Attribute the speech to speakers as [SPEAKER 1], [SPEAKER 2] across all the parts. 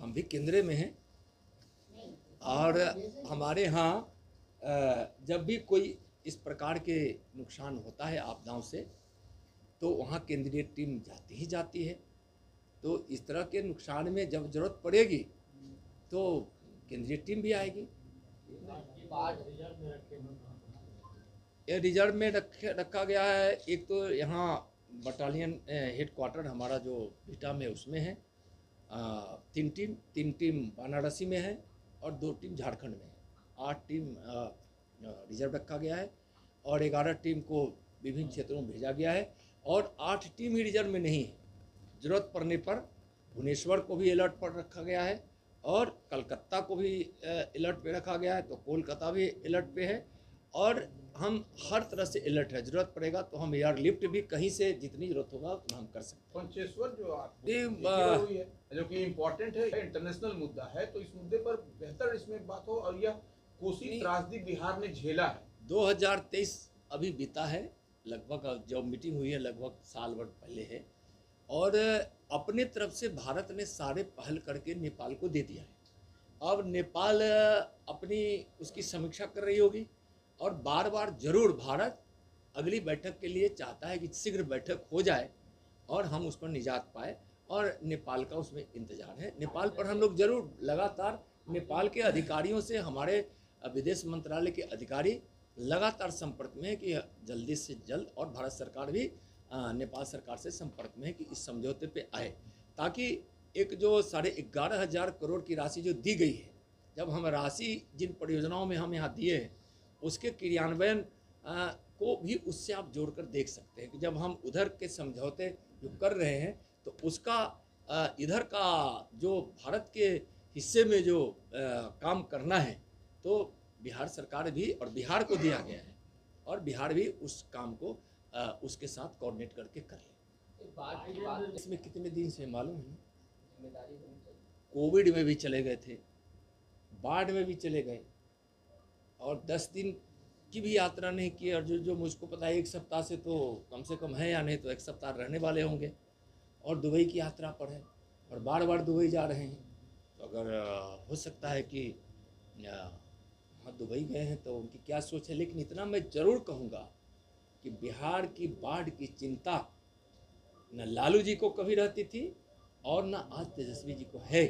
[SPEAKER 1] हम भी केंद्र में हैं और हमारे यहाँ जब भी कोई इस प्रकार के नुकसान होता है आपदाओं से तो वहाँ केंद्रीय टीम जाती ही जाती है। तो इस तरह के नुकसान में जब जरूरत पड़ेगी तो केंद्रीय टीम भी आएगी। ये रिजर्व में रखा गया है। एक तो यहाँ बटालियन हेडक्वार्टर हमारा जो बिटा में उसमें है, तीन टीम वाराणसी में है और 2 टीम झारखंड में है। 8 टीम रिजर्व रखा गया है और 11 टीम को विभिन्न क्षेत्रों में भेजा गया है और 8 टीम ही रिजर्व में नहीं है। ज़रूरत पड़ने पर भुवनेश्वर को भी अलर्ट पर रखा गया है और कलकत्ता को भी अलर्ट पे रखा गया है, तो कोलकाता भी अलर्ट पे है और हम हर तरह से अलर्ट है। जरूरत पड़ेगा तो हम एयरलिफ्ट भी कहीं से जितनी जरूरत होगा उतना हम कर सकते हैं।
[SPEAKER 2] पंचेश्वर जो आप हुई है जो कि इम्पोर्टेंट है, इंटरनेशनल मुद्दा है, तो इस मुद्दे पर बेहतर इसमें बात हो। और यह कोसी त्रासदी बिहार ने झेला है।
[SPEAKER 1] 2023 अभी बीता है, लगभग जब मीटिंग हुई है लगभग साल भर पहले है और अपने तरफ से भारत ने सारे पहल करके नेपाल को दे दिया है। अब नेपाल अपनी उसकी समीक्षा कर रही होगी और बार बार जरूर भारत अगली बैठक के लिए चाहता है कि शीघ्र बैठक हो जाए और हम उस पर निजात पाए और नेपाल का उसमें इंतजार है। नेपाल पर हम लोग जरूर लगातार नेपाल के अधिकारियों से, हमारे विदेश मंत्रालय के अधिकारी लगातार संपर्क में है कि जल्दी से जल्द, और भारत सरकार भी नेपाल सरकार से संपर्क में है कि इस समझौते पे आए ताकि एक जो 11,500 करोड़ की राशि जो दी गई है, जब हम राशि जिन परियोजनाओं में हम यहाँ दिए हैं उसके क्रियान्वयन को भी उससे आप जोड़कर देख सकते हैं कि जब हम उधर के समझौते जो कर रहे हैं तो उसका इधर का जो भारत के हिस्से में जो काम करना है तो बिहार सरकार भी और बिहार को दिया गया है और बिहार भी उस काम को उसके साथ कोऑर्डिनेट करके कर ले। इसमें कितने दिन से मालूम है, कोविड में भी चले गए थे, बाढ़ में भी चले गए और 10 दिन की भी यात्रा नहीं की। और जो मुझको पता है 1 सप्ताह से तो कम से कम है, या नहीं तो 1 सप्ताह रहने वाले होंगे और दुबई की यात्रा पर है और बार बार दुबई जा रहे हैं। तो अगर हो सकता है कि वहाँ दुबई गए हैं तो उनकी क्या सोच है। लेकिन इतना मैं ज़रूर कहूँगा कि बिहार की बाढ़ की चिंता न लालू जी को कभी रहती थी और न आज तेजस्वी जी को है।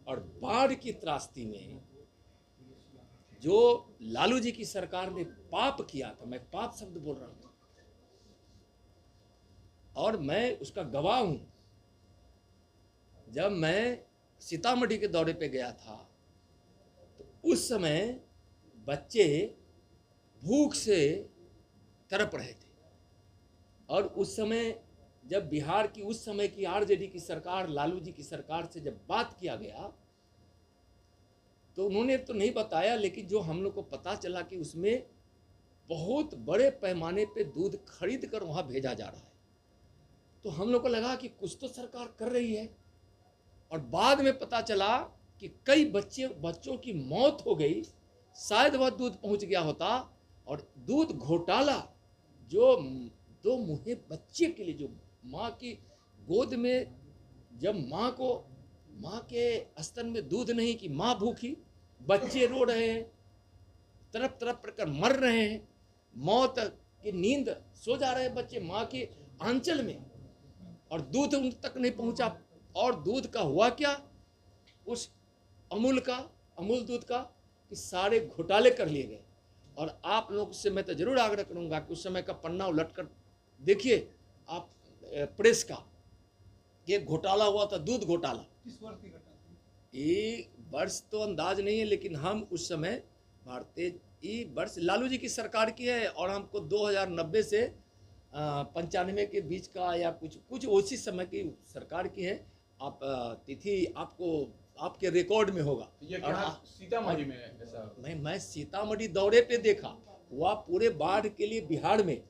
[SPEAKER 1] और बाढ़ की त्रासदी में जो लालू जी की सरकार ने पाप किया था, मैं पाप शब्द बोल रहा हूँ और मैं उसका गवाह हूं। जब मैं सीतामढ़ी के दौरे पे गया था तो उस समय बच्चे भूख से तड़प रहे थे और उस समय जब बिहार की उस समय की आरजेडी की सरकार, लालू जी की सरकार से जब बात किया गया तो उन्होंने तो नहीं बताया, लेकिन जो हम लोग को पता चला कि उसमें बहुत बड़े पैमाने पे दूध खरीद कर वहाँ भेजा जा रहा है। तो हम लोग को लगा कि कुछ तो सरकार कर रही है और बाद में पता चला कि कई बच्चों की मौत हो गई। शायद वह दूध पहुँच गया होता और दूध घोटाला जो 2 मुहे बच्चे के लिए, जो माँ की गोद में जब माँ के स्तन में दूध नहीं कि माँ भूखी, बच्चे रो रहे हैं, तरफ तरफ कर मर रहे हैं, मौत की नींद सो जा रहे हैं बच्चे माँ के आंचल में और दूध उन तक नहीं पहुंचा। और दूध का हुआ क्या, उस अमूल दूध का, कि सारे घोटाले कर लिए गए। और आप लोग से मैं तो जरूर आग्रह करूंगा कि उस समय का पन्ना उलट कर देखिए आप प्रेस का, ये घोटाला हुआ था, दूध घोटाला।
[SPEAKER 2] किस वर्ष की घटना थी?
[SPEAKER 1] ये वर्ष तो अंदाज नहीं है, लेकिन हम उस समय ये वर्ष लालू जी की सरकार की है और हमको 2090 से 95 के बीच का या कुछ उसी समय की सरकार की है। आप तिथि आपको आपके रिकॉर्ड में होगा।
[SPEAKER 2] ये क्या सीतामढ़ी में ऐसा?
[SPEAKER 1] मैं सीतामढ़ी दौरे पे देखा, वह पूरे बाढ़ के लिए बिहार में,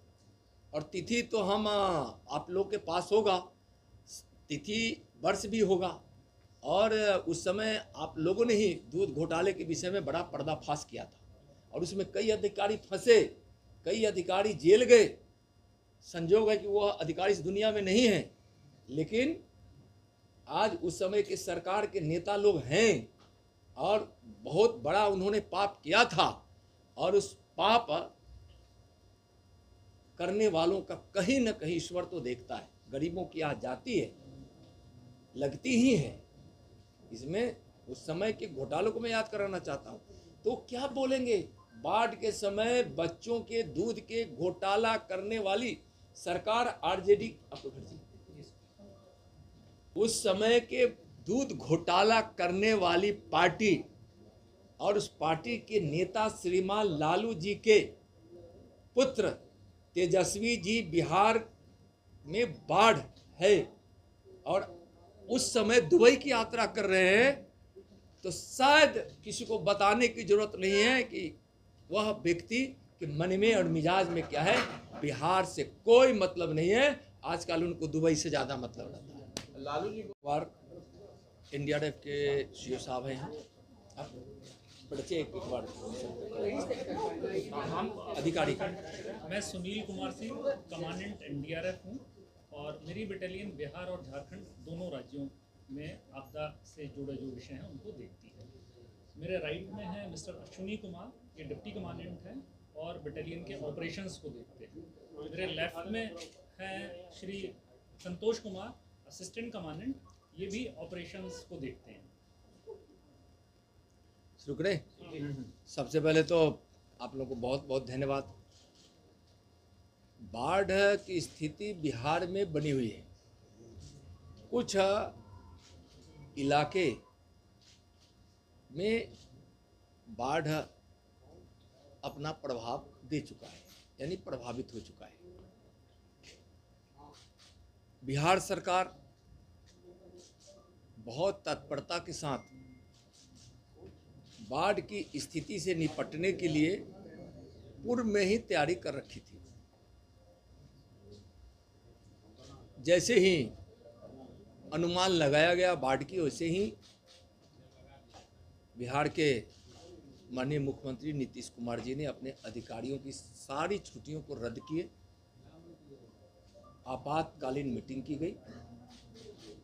[SPEAKER 1] और तिथि तो हम आप लोग के पास होगा, तिथि वर्ष भी होगा। और उस समय आप लोगों ने ही दूध घोटाले के विषय में बड़ा पर्दाफाश किया था और उसमें कई अधिकारी फंसे, कई अधिकारी जेल गए। संजोग है कि वो अधिकारी इस दुनिया में नहीं है, लेकिन आज उस समय के सरकार के नेता लोग हैं और बहुत बड़ा उन्होंने पाप किया था, और उस पाप करने वालों का कहीं न कहीं ईश्वर तो देखता है। गरीबों की आज जाती है, लगती ही है। इसमें उस समय के घोटालों को मैं याद कराना चाहता हूँ। तो क्या बोलेंगे, बाढ़ के समय बच्चों के दूध के घोटाला करने वाली सरकार आरजेडी, उस समय के दूध घोटाला करने वाली पार्टी और उस पार्टी के नेता श्रीमान लालू जी के पुत्र तेजस्वी जी बिहार में बाढ़ है और उस समय दुबई की यात्रा कर रहे हैं, तो शायद किसी को बताने की जरूरत नहीं है कि वह व्यक्ति के मन में और मिजाज में क्या है। बिहार से कोई मतलब नहीं है, आजकल उनको दुबई से ज़्यादा मतलब रहता है।
[SPEAKER 2] लालू जी
[SPEAKER 1] बार एनडीआरएफ के सीओ साहब हैं, आप परिचय एक बार अधिकारी का।
[SPEAKER 3] मैं सुनील कुमार सिंह, कमांडेंट एनडीआरएफ हूँ और मेरी बटालियन बिहार और झारखंड दोनों राज्यों में आपदा से जुड़े जो विषय हैं उनको देखती है। मेरे राइट में है मिस्टर अश्विनी कुमार, ये डिप्टी कमांडेंट हैं और बटालियन के ऑपरेशंस को देखते हैं। मेरे लेफ्ट में है श्री संतोष कुमार, असिस्टेंट कमांडेंट, ये भी ऑपरेशंस को देखते हैं।
[SPEAKER 1] शुरू करें। सबसे पहले तो आप लोगों को बहुत बहुत धन्यवाद। बाढ़ की स्थिति बिहार में बनी हुई है। कुछ इलाके में बाढ़ अपना प्रभाव दे चुका है, यानी प्रभावित हो चुका है। बिहार सरकार बहुत तत्परता के साथ बाढ़ की स्थिति से निपटने के लिए पूर्व में ही तैयारी कर रखी थी। जैसे ही अनुमान लगाया गया बाढ़ की, वैसे ही बिहार के माननीय मुख्यमंत्री नीतीश कुमार जी ने अपने अधिकारियों की सारी छुट्टियों को रद्द किए, आपातकालीन मीटिंग की गई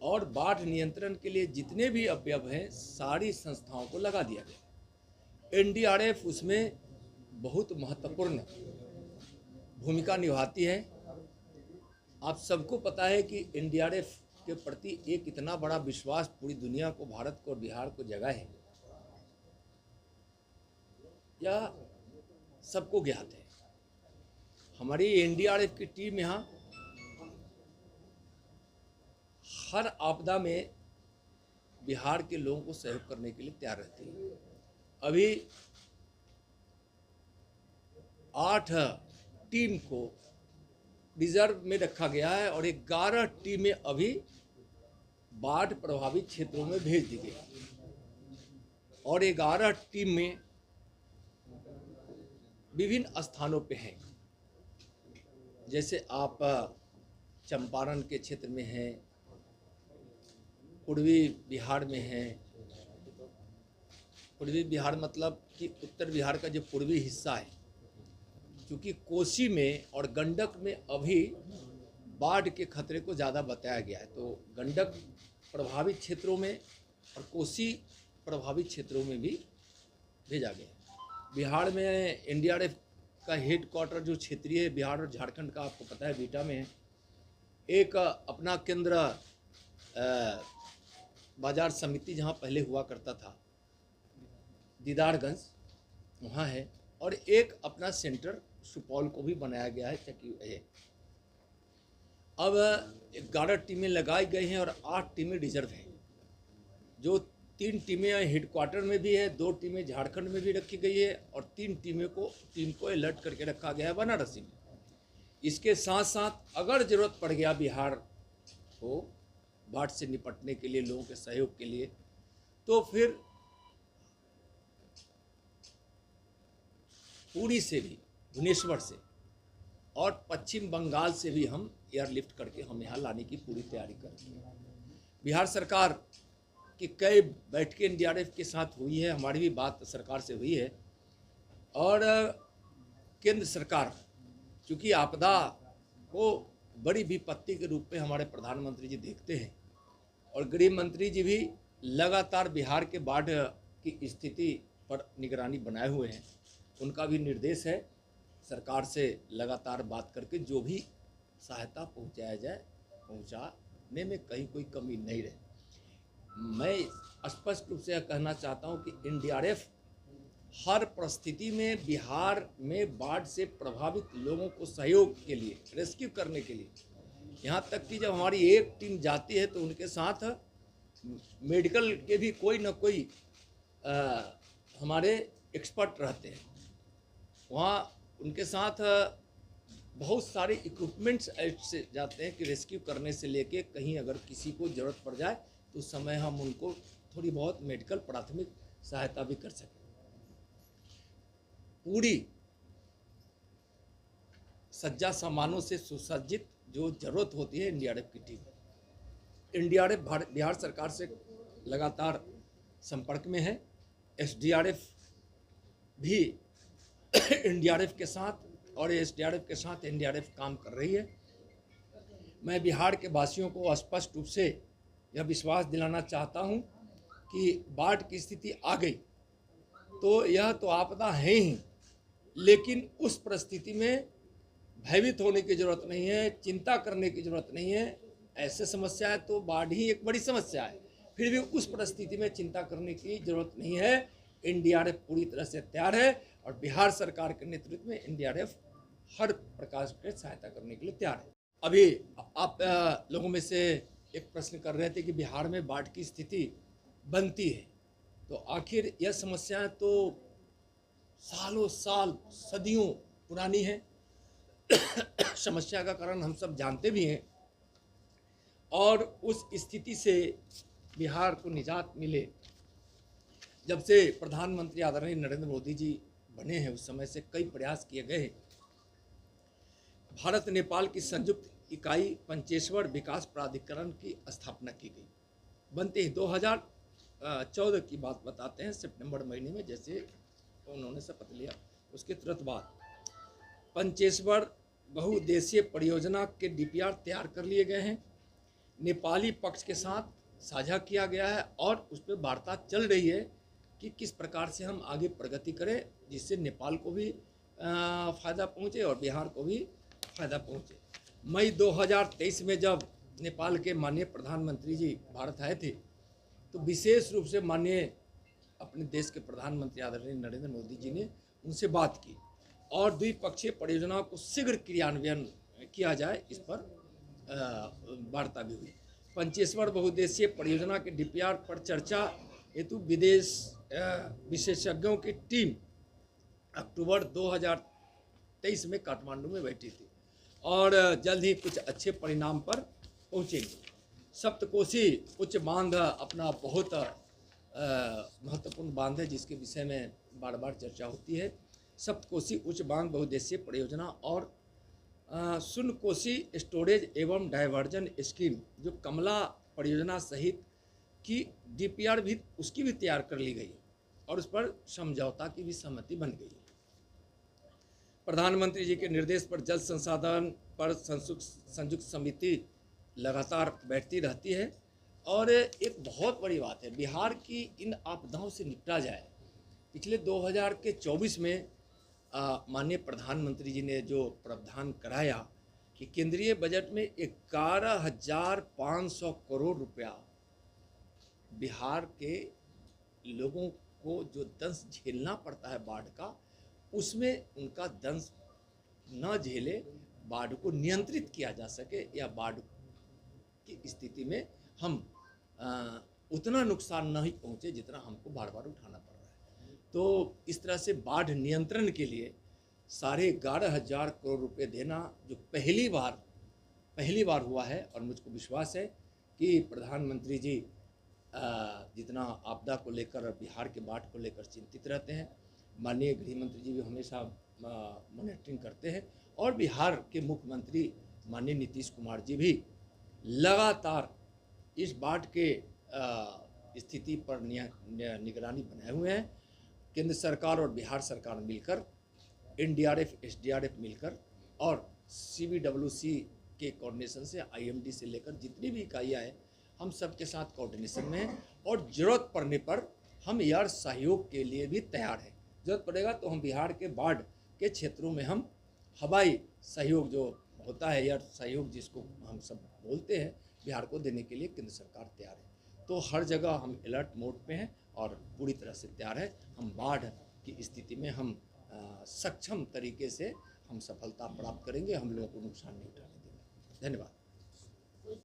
[SPEAKER 1] और बाढ़ नियंत्रण के लिए जितने भी अवयव हैं सारी संस्थाओं को लगा दिया गया। एनडीआरएफ उसमें बहुत महत्वपूर्ण भूमिका निभाती है। आप सबको पता है कि एनडीआरएफ के प्रति एक इतना बड़ा विश्वास पूरी दुनिया को, भारत को और बिहार को जगा है, यह सबको ज्ञात है। हमारी एनडीआरएफ की टीम यहाँ हर आपदा में बिहार के लोगों को सहयोग करने के लिए तैयार रहती है। अभी 8 टीम को रिजर्व में रखा गया है और 11 टीमें अभी बाढ़ प्रभावित क्षेत्रों में भेज दी गई और 11 टीमें विभिन्न स्थानों पे हैं। जैसे आप चंपारण के क्षेत्र में हैं, पूर्वी बिहार में हैं। पूर्वी बिहार मतलब कि उत्तर बिहार का जो पूर्वी हिस्सा है, क्योंकि कोसी में और गंडक में अभी बाढ़ के खतरे को ज़्यादा बताया गया है, तो गंडक प्रभावित क्षेत्रों में और कोसी प्रभावित क्षेत्रों में भी भेजा गया है। बिहार में एनडीआरएफ का हेडक्वार्टर जो क्षेत्रीय बिहार और झारखंड का आपको पता है बीटा में है। एक अपना केंद्र बाजार समिति जहाँ पहले हुआ करता था दीदारगंज, वहाँ है, और एक अपना सेंटर सुपौल को भी बनाया गया है चकी है। अब 11 टीमें लगाई गई हैं और 8 टीमें रिजर्व हैं। जो 3 टीमें हेडक्वार्टर में भी है, 2 टीमें झारखंड में भी रखी गई है और 3 टीम को अलर्ट करके रखा गया है बनारसी में। इसके साथ साथ अगर ज़रूरत पड़ गया बिहार को बाढ़ से निपटने के लिए, लोगों के सहयोग के लिए, तो फिर पुरी से भी, भुवनेश्वर से और पश्चिम बंगाल से भी हम एयरलिफ्ट करके हम यहाँ लाने की पूरी तैयारी कर रहे हैं। बिहार सरकार की कई बैठकें एनडीआरएफ के साथ हुई है, हमारी भी बात सरकार से हुई है और केंद्र सरकार, चूँकि आपदा को बड़ी विपत्ति के रूप में हमारे प्रधानमंत्री जी देखते हैं और गृह मंत्री जी भी लगातार बिहार के बाढ़ की स्थिति पर निगरानी बनाए हुए हैं। उनका भी निर्देश है सरकार से लगातार बात करके जो भी सहायता पहुंचाया जाए, पहुंचाने में कहीं कोई कमी नहीं रहे। मैं स्पष्ट रूप से यह कहना चाहता हूं कि एनडीआरएफ हर परिस्थिति में बिहार में बाढ़ से प्रभावित लोगों को सहयोग के लिए, रेस्क्यू करने के लिए, यहाँ तक कि जब हमारी एक टीम जाती है तो उनके साथ मेडिकल के भी कोई ना कोई हमारे एक्सपर्ट रहते हैं। वहाँ उनके साथ बहुत सारे इक्विपमेंट्स ऐसे जाते हैं कि रेस्क्यू करने से लेके कहीं अगर किसी को ज़रूरत पड़ जाए तो उस समय हम उनको थोड़ी बहुत मेडिकल प्राथमिक सहायता भी कर सकें। पूरी सज्जा सामानों से सुसज्जित जो जरूरत होती है एनडीआरएफ की टीम। एनडीआरएफ बिहार सरकार से लगातार संपर्क में है। एसडीआरएफ भी एनडीआरएफ के साथ और एसडीआरएफ के साथ एनडीआरएफ काम कर रही है। मैं बिहार के वासियों को स्पष्ट रूप से यह विश्वास दिलाना चाहता हूं कि बाढ़ की स्थिति आ गई तो यह तो आपदा है ही, लेकिन उस परिस्थिति में भयभीत होने की ज़रूरत नहीं है, चिंता करने की ज़रूरत नहीं है। ऐसे समस्या है तो बाढ़ ही एक बड़ी समस्या है, फिर भी उस परिस्थिति में चिंता करने की ज़रूरत नहीं है। एनडीआरएफ पूरी तरह से तैयार है और बिहार सरकार के नेतृत्व में एनडीआरएफ हर प्रकार से सहायता करने के लिए तैयार है। अभी आप लोगों में से एक प्रश्न कर रहे थे कि बिहार में बाढ़ की स्थिति बनती है, तो आखिर यह समस्याएं तो सालों साल सदियों पुरानी है। समस्या का कारण हम सब जानते भी हैं और उस स्थिति से बिहार को निजात मिले जब से प्रधानमंत्री आदरणीय नरेंद्र मोदी जी बने हैं, उस समय से कई प्रयास किए गए हैं। भारत नेपाल की संयुक्त इकाई पंचेश्वर विकास प्राधिकरण की स्थापना की गई। बनते ही 2014 की बात बताते हैं, सितंबर महीने में जैसे उन्होंने शपथ लिया, उसके तुरंत बाद पंचेश्वर बहुउद्देशीय परियोजना के डीपीआर तैयार कर लिए गए हैं। नेपाली पक्ष के साथ साझा किया गया है और उस पर वार्ता चल रही है कि किस प्रकार से हम आगे प्रगति करें जिससे नेपाल को भी फ़ायदा पहुँचे और बिहार को भी फ़ायदा पहुँचे। मई 2023 में जब नेपाल के माननीय प्रधानमंत्री जी भारत आए थे तो विशेष रूप से माननीय अपने देश के प्रधानमंत्री आदरणीय नरेंद्र मोदी जी ने उनसे बात की और द्विपक्षीय परियोजनाओं को शीघ्र क्रियान्वयन किया जाए, इस पर वार्ता भी हुई। पंचेश्वर बहुउद्देशीय परियोजना के डीपीआर पर चर्चा हेतु विशेषज्ञों की टीम अक्टूबर 2023 में काठमांडू में बैठी थी और जल्द ही कुछ अच्छे परिणाम पर पहुंचेंगे। सप्तकोशी उच्च बांध अपना बहुत महत्वपूर्ण बांध है जिसके विषय में बार बार चर्चा होती है। सप्तकोशी उच्च बांध बहुउद्देशीय परियोजना और सुनकोशी स्टोरेज एवं डाइवर्जन स्कीम जो कमला परियोजना सहित की डीपीआर भी उसकी भी तैयार कर ली गई और उस पर समझौता की भी सहमति बन गई है। प्रधानमंत्री जी के निर्देश पर जल संसाधन पर संयुक्त समिति लगातार बैठती रहती है और एक बहुत बड़ी बात है बिहार की इन आपदाओं से निपटा जाए। पिछले 2024 में माननीय प्रधानमंत्री जी ने जो प्रावधान कराया कि केंद्रीय बजट में 11,500 करोड़ रुपया बिहार के लोगों को जो दंश झेलना पड़ता है बाढ़ का, उसमें उनका दंश न झेले, बाढ़ को नियंत्रित किया जा सके या बाढ़ की स्थिति में हम उतना नुकसान नहीं पहुंचे जितना हमको बार बार उठाना पड़ रहा है। तो इस तरह से बाढ़ नियंत्रण के लिए 11,500 करोड़ रुपए देना जो पहली बार हुआ है और मुझको विश्वास है कि प्रधानमंत्री जी जितना आपदा को लेकर बिहार के बाढ़ को लेकर चिंतित रहते हैं, माननीय गृह मंत्री जी भी हमेशा मॉनिटरिंग करते हैं और बिहार के मुख्यमंत्री माननीय नीतीश कुमार जी भी लगातार इस बाढ़ के स्थिति पर निगरानी बनाए हुए हैं। केंद्र सरकार और बिहार सरकार मिलकर एनडीआरएफ, एसडीआरएफ मिलकर और सीबीडब्ल्यूसी के कोऑर्डिनेशन से आईएमडी से लेकर जितनी भी इकाइयाँ हैं हम सबके साथ कोऑर्डिनेशन में हैं और ज़रूरत पड़ने पर हम एयर सहयोग के लिए भी तैयार हैं। ज़रूरत पड़ेगा तो हम बिहार के बाढ़ के क्षेत्रों में हम हवाई सहयोग जो होता है, एयर सहयोग जिसको हम सब बोलते हैं, बिहार को देने के लिए केंद्र सरकार तैयार है। तो हर जगह हम अलर्ट मोड पे हैं और पूरी तरह से तैयार है। हम बाढ़ की स्थिति में हम सक्षम तरीके से हम सफलता प्राप्त करेंगे, हम लोगों को नुकसान नहीं उठाने देंगे। धन्यवाद।